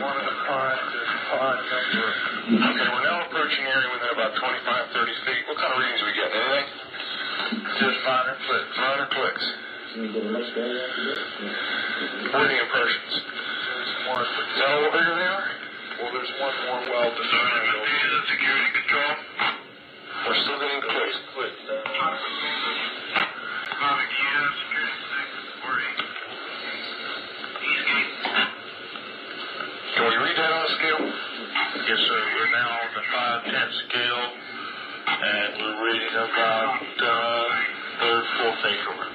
one of the ponds is pond number. Okay, we're now approaching area within about 25, 30 feet. What kind of readings are we getting? Anything? Just minor clicks. Minor clicks. Reading impressions. There's one. Is that a little bigger than are? Well, there's one more well designed. Security control. We're still getting clicks. Can we read that on a scale? Yes, sir. We're now on the 5/10 scale, and we're reading about third, fourth increment.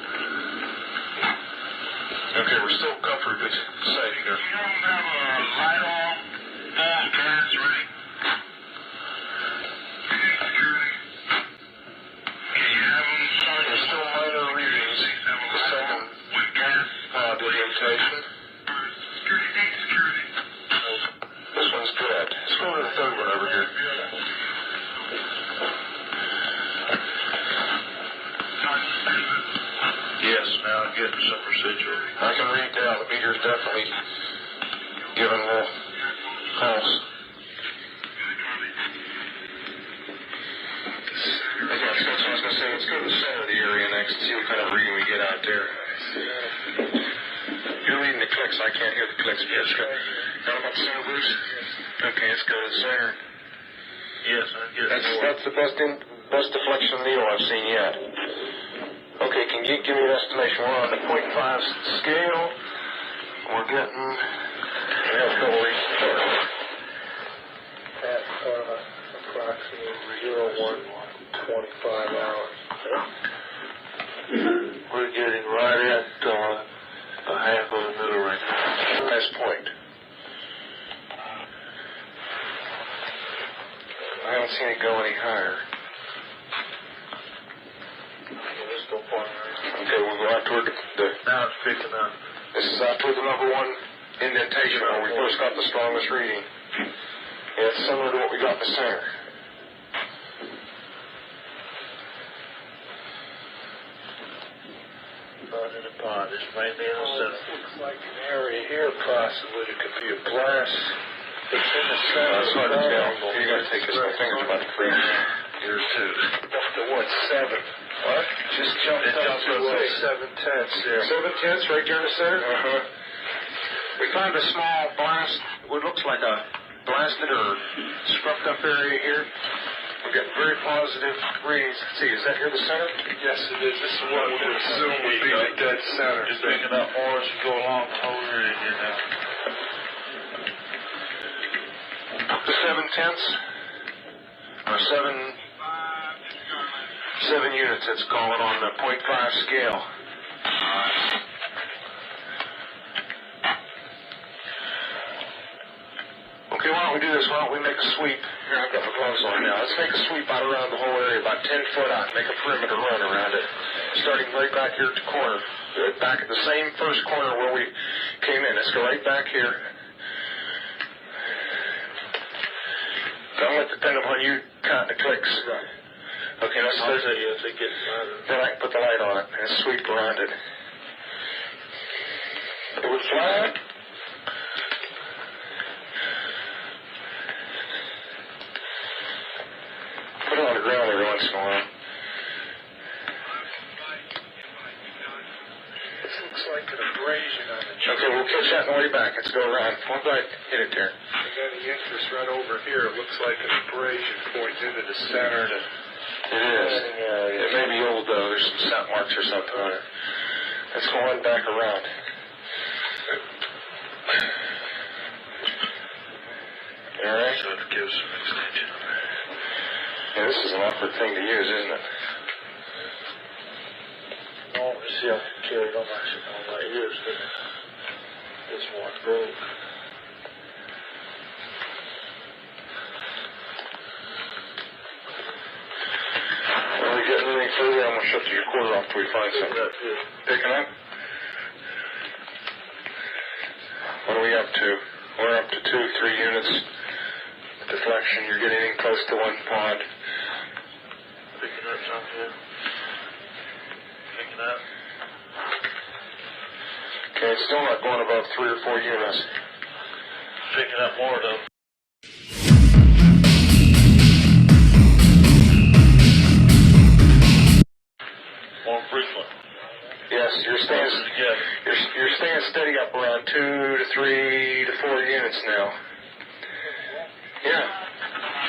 Okay, we're still comfortably safe here. You don't have a light on, full gas ready. Security. Can you have them? There's still minor readings. The second With gas. orientation. Security. This one's good. Let's go to the third one over here. Yes, now getting some residual. I can read down. The meter's definitely giving a little pulse. That's what I was going to say. Let's go to the center of the area next and see what kind of reading we get out there. You're reading the clicks. I can't hear the clicks. Yes, sir. Got about the center, Bruce? Okay, let's go to the center. Yes, I get it. That's the best deflection needle I've seen yet. Okay, can you give me an estimation? We're on the 0.5 scale. We're getting... Let's go read. At approximately 01:25 hours. We're getting right at a half of a middle right now. Nice point. I haven't seen it go any higher. Okay, we'll go out toward the... Now it's picking up. This is out toward the number one indentation where we first got the strongest reading. Yeah, it's similar to what we got in the center. Not in the pond. It's mainly in the center. Looks like an area here possibly. It could be a blast. It's in the center. That's hard to tell. You got to take this. My finger's about to freeze. Here's two. Up to what, 7? What? Just jumped up to 7/10 there. 7/10 right there in the center? Uh-huh. We found a small blast, what looks like a blasted or scrubbed up area here. We're getting very positive readings. Let's see, is that here the center? Yes, it is. This is what we would assume would be the dead center. It's picking up more as you go along the whole area here now. Up to 7/10 or 7 units, let's call it, on the 0.5 scale. Okay, why don't we do this? Why don't we make a sweep? Here, I've got my gloves on now. Let's make a sweep out around the whole area, about 10 foot out, make a perimeter run around it. Starting right back here at the corner. Back at the same first corner where we came in. Let's go right back here. Don't let it depend upon you counting the clicks. Okay, let's I'll tell you if it gets louder. then I can put the light on it and sweep around it. It would fly. Put it on the ground every once in a while. This looks like an abrasion on the Okay, we'll catch that on the way back. Let's go around. Once I hit it there. And then the interest right over here, it looks like an abrasion points into the center. It is. It may be old though. There's some scent marks or something on it. Let's go on back around. All right. So it gives some extension. Yeah, this is an awkward thing to use, isn't it? No, let me see. I can carry it on my ears. This one broke. When we get anything further, I'm going to shut your quarter off till we find something. Picking up? What are we up to? We're up to 2, 3 units. Deflection, you're getting close to one pod. Picking up something here. Picking up. Okay, it's still not going above 3 or 4 units. picking up more of them. More frequent. Yes, you're staying steady up around 2 to 3 to 4 units now. Yeah.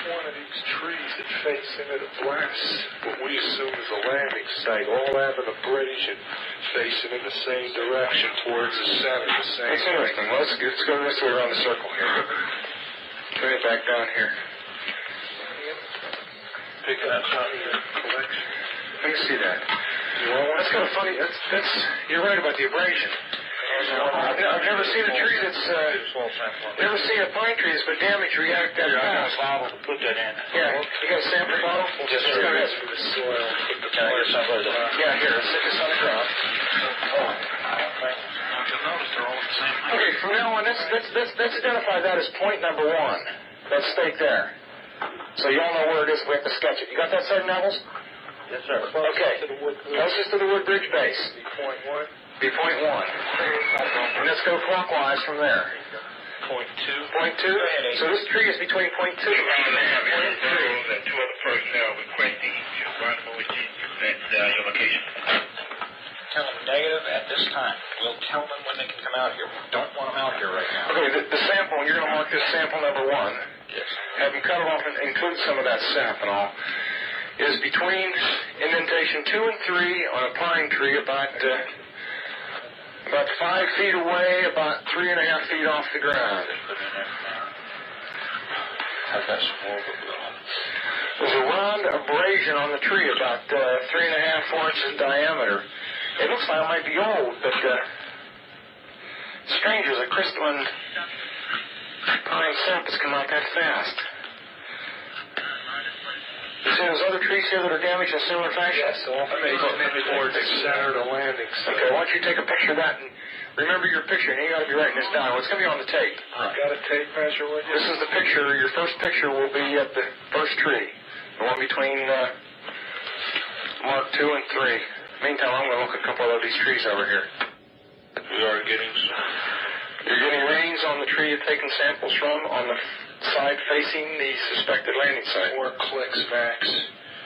One of these trees that face into the blast, what we assume is a landing site, all having a bridge and facing in the same direction towards the center. That's interesting. Well, let's go this way around the circle here. Bring it back down here. Picking up some of your collection. Let me see that. That's kind of funny. You're right about the abrasion. I've never seen a tree that's never seen a pine tree that's been damaged react that fast. I got a bottle to put that in. Yeah, you got a sample bottle? Just go ahead. through the soil. Can I get some of that? Yeah, here. Let's sit this on the ground. You'll notice they're all the same height. Okay, from now on, let's identify that as point number 1. That stake there. So you all know where it is. We have to sketch it. You got that, Sergeant Nevels? Yes, sir. Okay. Closest to the wood bridge base. Point 1. Be point 1. And let's go clockwise from there. Point 2. Point 2? So this tree is between point 2 and point 3. That 2 other personnel requesting you run with you at your location. Tell them negative at this time. We'll tell them when they can come out here. We don't want them out here right now. Okay, the sample, you're going to mark this sample number 1. Yes. Have them cut it off and include some of that sap and all. Is between indentation 2 and 3 on a pine tree about 5 feet away, about 3.5 feet off the ground. I've got some more. There's a round abrasion on the tree about 3.5, 4 inches in diameter. It looks like it might be old, but strange as a crystalline pine sap has come out that fast. You see those other trees here that are damaged in similar fashion? Yes, maybe towards the center of the landing site. Okay, why don't you take a picture of that and remember your picture, and you got to be writing this down. Well, it's going to be on the tape. Got a tape measure with you? This is the picture. Your first picture will be at the first tree, the one between mark 2 and 3. Meantime, I'm going to look at a couple of these trees over here. We are getting some. You're getting readings on the tree you're taking samples from on the side facing the suspected landing site. 4 clicks max.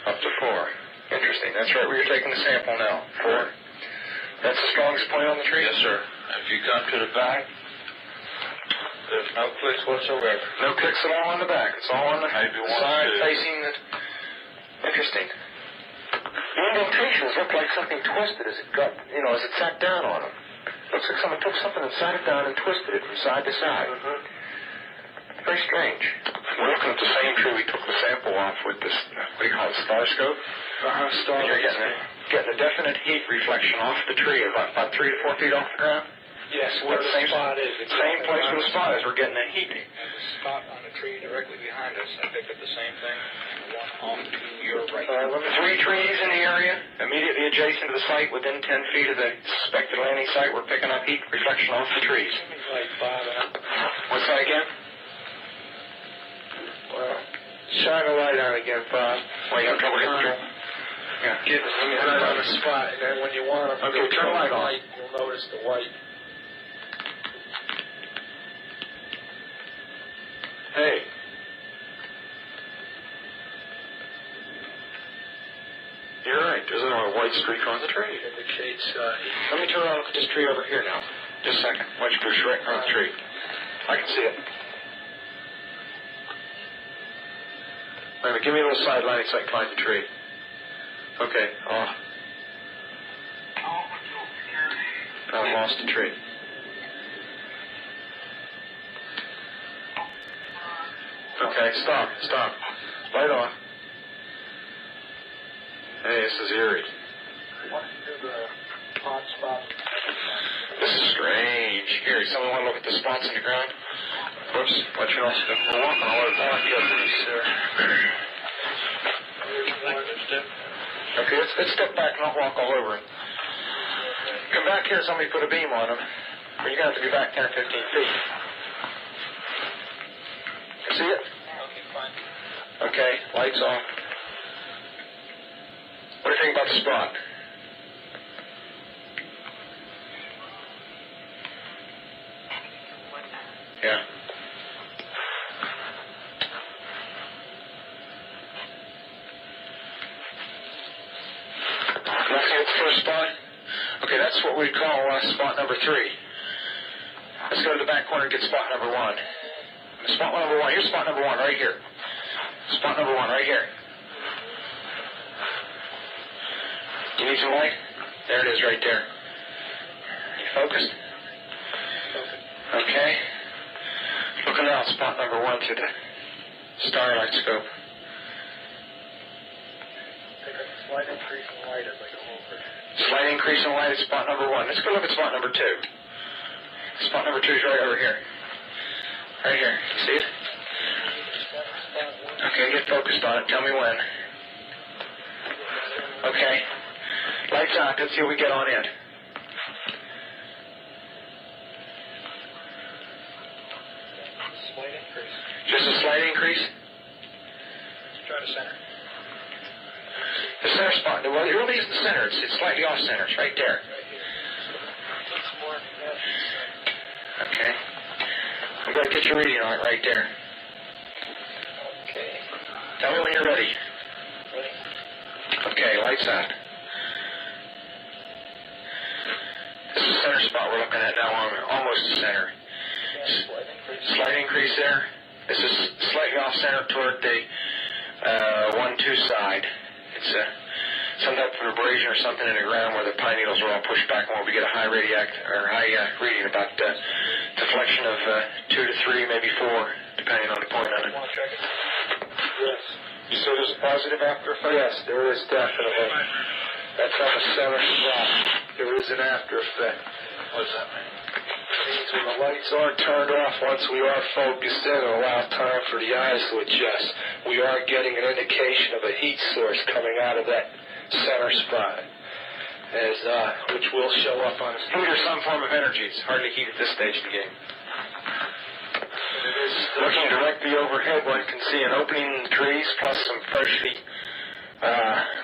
Up to 4. Interesting. That's right where you're taking the sample now. 4. That's the strongest point on the tree? Yes, sir. If you come to the back, there's no clicks whatsoever. No clicks at all on the back. It's all on the Maybe one, side two. facing the... Interesting. The indentations look like something twisted as it got, as it sat down on them. Looks like someone took something and sat it down and twisted it from side to side. Very strange. We're looking at the same tree we took the sample off with this, what do you call it, star scope? Star. You're getting a definite heat reflection off the tree, about 3 to 4 feet off the ground. Yes, where the spot is. Same place where the spot is. We're getting a heat. And the spot on the tree directly behind us, I picked up the same thing. The one off to your right. 3 trees in the area, immediately adjacent to the site, within 10 feet of the suspected landing site. We're picking up heat reflection off the trees. Like Bob and What's that again? well, shine a light on again, Bob. Well, you have trouble getting through. Yeah. Get right on the spot, and then when you want them, Okay, turn the light on. You'll notice the white. Hey. You're right. There's a white streak on the tree. Indicates Let me turn around and look at this tree over here now. Just a second. White streak right on the tree. I can see it. Wait a minute. Give me a little side lighting so I can find the tree. Okay. Oh. I lost the tree. Okay, stop. Light on. Hey, this is eerie. what is the hot spot? This is strange. Here, someone want to look at the spots in the ground? Whoops, what you know? We're walking all over the park, sir. Okay, let's step back and not walk all over it. Come back here, somebody put a beam on them. Or you're going to have to be back 10 or 15 feet. See it? Okay, fine. Okay, lights off. What do you think about the spot? Yeah. what we call spot number 3. Let's go to the back corner and get spot number 1. Spot number 1. Here's spot number 1 right here. Spot number 1 right here. You need some light? There it is right there. You focused? Okay. Looking out spot number 1 through the starlight scope. Slight increase in light as I go over. Slight increase in light at spot number 1. Let's go look at spot number 2. Spot number 2 is right over here. Right here. You see it? Okay, get focused on it. Tell me when. Okay. Lights out. Let's see what we get on in. Slight increase. Just a slight increase? Try to center. The center spot. Well, it really isn't the center. It's slightly off center. It's right there. Right here. Let's mark that. Okay. I'm going to get your reading on it right there. Okay. Tell me when you're ready. Ready? Okay, lights out. This is the center spot we're looking at now. Almost the center. Slight increase. Slight increase there. This is slightly off center toward the 1-2 side. It's some type of abrasion or something in the ground where the pine needles are all pushed back, and we get a high reading about deflection of 2 to 3, maybe 4, depending on the point on it. Yes. So there's a positive after effect? Yes, there is definitely. That's on the center spot. There is an after effect. What does that mean? It means when the lights aren't turned off, once we are focused in and allow time for the eyes to adjust, we are getting an indication of a heat source coming out of that center spot, which will show up on the Heat or some form of energy. It's hardly heat at this stage of the game. Looking directly overhead, one can see an opening in the trees, plus some freshly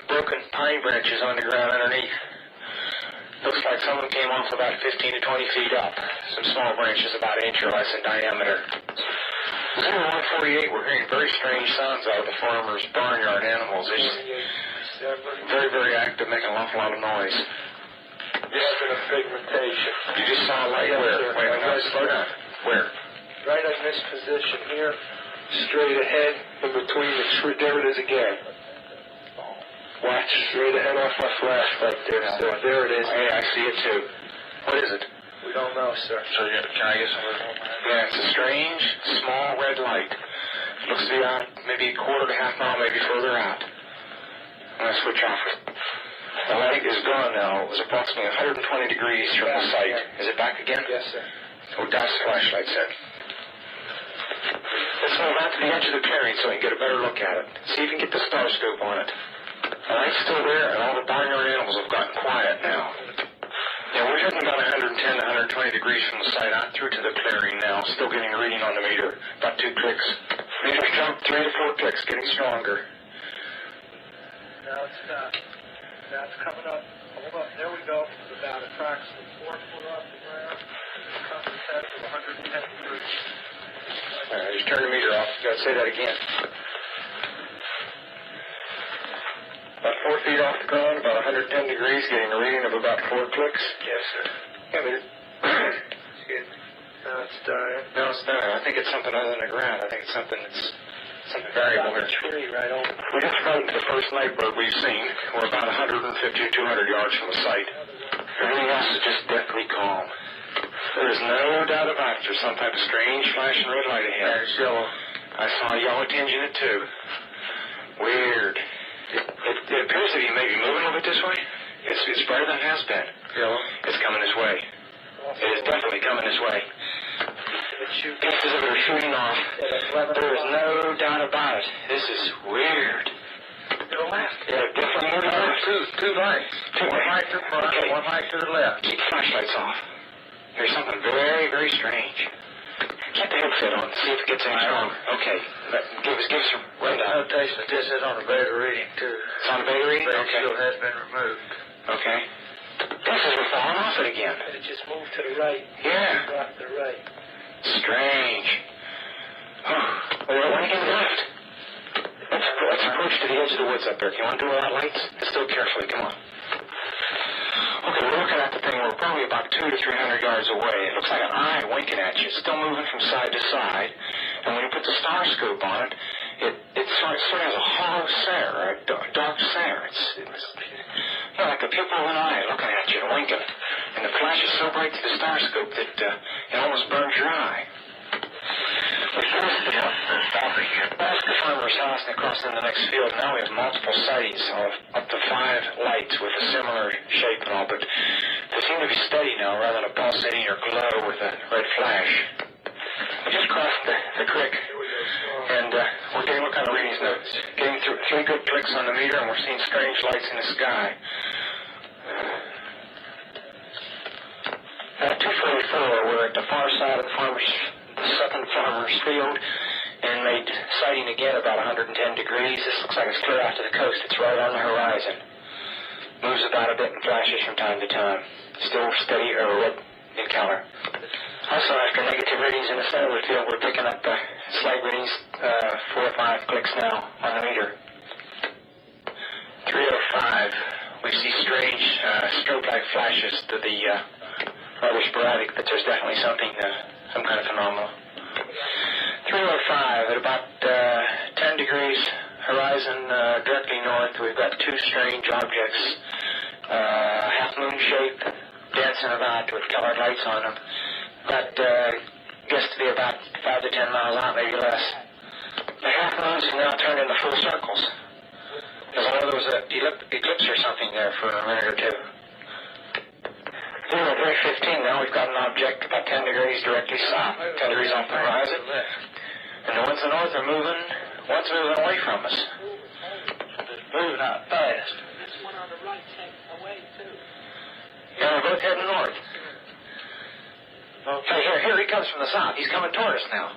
broken pine branches on the ground underneath. Looks like someone came off about 15 to 20 feet up. Some small branches about an inch or less in diameter. Zero 148, we're hearing very strange sounds out of the farmer's barnyard animals. They're very, very active, making an awful lot of noise. Yes, and a pigmentation. You just saw a light where? Wait, slow down. Where? Right in this position here, straight ahead, in between the tree. There it is again. Watch straight ahead off my flashlight there, sir. There it is. Hey, I see it too. What is it? We don't know, sir. So can I get some of it? Yeah, it's a strange, small red light. Looks to be out maybe a quarter to half mile, maybe further out. I'm going to switch off it. The light is gone now. It was approximately 120 degrees from the site. Is it back again? Yes, sir. Oh, that's the flashlight set. Let's move out to the edge of the clearing so we can get a better look at it. See if you can get the star scope on it. The light's still there, and all the barnyard animals have gotten quiet now. Yeah, we're hitting about 110 to 120 degrees from the site out through to the clearing now. Still getting a reading on the meter. About 2 clicks. Meter's jumped 3 to 4 clicks, getting stronger. Now it's done. Now it's coming up. Hold up. There we go. About approximately 4 foot off the ground. It's coming set to 110 degrees. All right, just turn the meter off. You gotta say that again. About 4 feet off the ground, about 110 degrees, getting a reading of about 4 clicks. Yes, sir. Yeah, but Excuse me. Now it's dying. no, it's not. I think it's something other than the ground. I think it's something variable here. Tree right over. We just frightened the first nightbird we've seen. We're about 150 to 200 yards from the site. Everything else is just deathly calm. There is no doubt about it. There's some type of strange flashing red light ahead. It's yellow. I saw a yellow tinge in it too. Weird. It appears that he may be moving a little bit this way. It's brighter than it has been. Yellow. It's coming this way. It is definitely coming this way. Just as if it were shooting off. There is no doubt about it. This is weird. To the left. Yeah, definitely moving left. Two lights. One light to the front, Okay. one light to the left. Keep the flashlights off. There's something very, very strange. Get the headset on. See if it gets any stronger. Okay. Give us a rundown. Notation that this is on a beta reading, too. It's on a beta reading? Beta Okay. shield has been removed. Okay. This is we're falling off it again. It just moved to the right. Yeah. Dropped to the right. Strange. Why again left? Let's approach to the edge of the woods up there. Can you want to do without lights? Still carefully. Come on. Okay, we're looking at the the thing. We're probably about 200 to 300 yards away. It looks like an eye winking at you. It's still moving from side to side. And when you put the star scope on it, it sort of has a hollow stare, a dark stare. It's like the pupil of an eye looking at you and winking. And the flash is so bright through the star scope that it almost burns your eye. We passed the farmer's house and across in the next field. Now we have multiple sightings of up to 5 lights with a similar shape and all, but they seem to be steady now rather than a pulsating or glow with a red flash. We just crossed the creek, and we're getting what kind of readings now? Getting through 3 good clicks on the meter, and we're seeing strange lights in the sky. At 2:44, we're at the far side of the second farmer's field, and made sighting again about 110 degrees. This looks like it's clear out to the coast. It's right on the horizon. Moves about a bit and flashes from time to time. Still steady or red in color. Also, after negative readings in the center of the field, we're picking up slight readings, 4 or 5 clicks now on the meter. 3:05, we see strange strobe-like flashes to the rather sporadic, but there's definitely something, some kind of phenomenon. 3:05, at about 10 degrees horizon directly north, we've got 2 strange objects, half-moon shape, dancing about with colored lights on them. That gets to be about 5 to 10 miles out, maybe less. The half-moons have now turned into full circles. There's one of those eclipse or something there for a minute or two. 3:15 now, we've got an object about 10 degrees directly south, 10 degrees off the horizon. And the ones in the north are moving, one's moving away from us. Moving out fast. This one on the right takes away too. Yeah, we're both heading north. Okay, here he comes from the south. He's coming toward us now.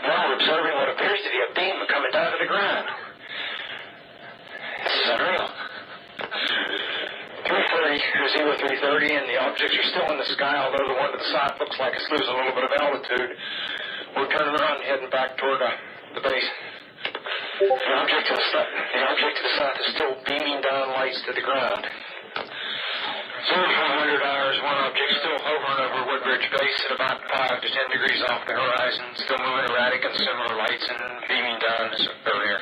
Now we're observing what appears to be a beam coming down to the ground. This is unreal. 3:30, and the objects are still in the sky, although the one to the south looks like it's losing a little bit of altitude. We're turning around and heading back toward the base. The object to the south is still beaming down lights to the ground. 0500 hours, one object still hovering over Woodbridge Base at about 5 to 10 degrees off the horizon, still moving erratic and similar lights and beaming down as earlier.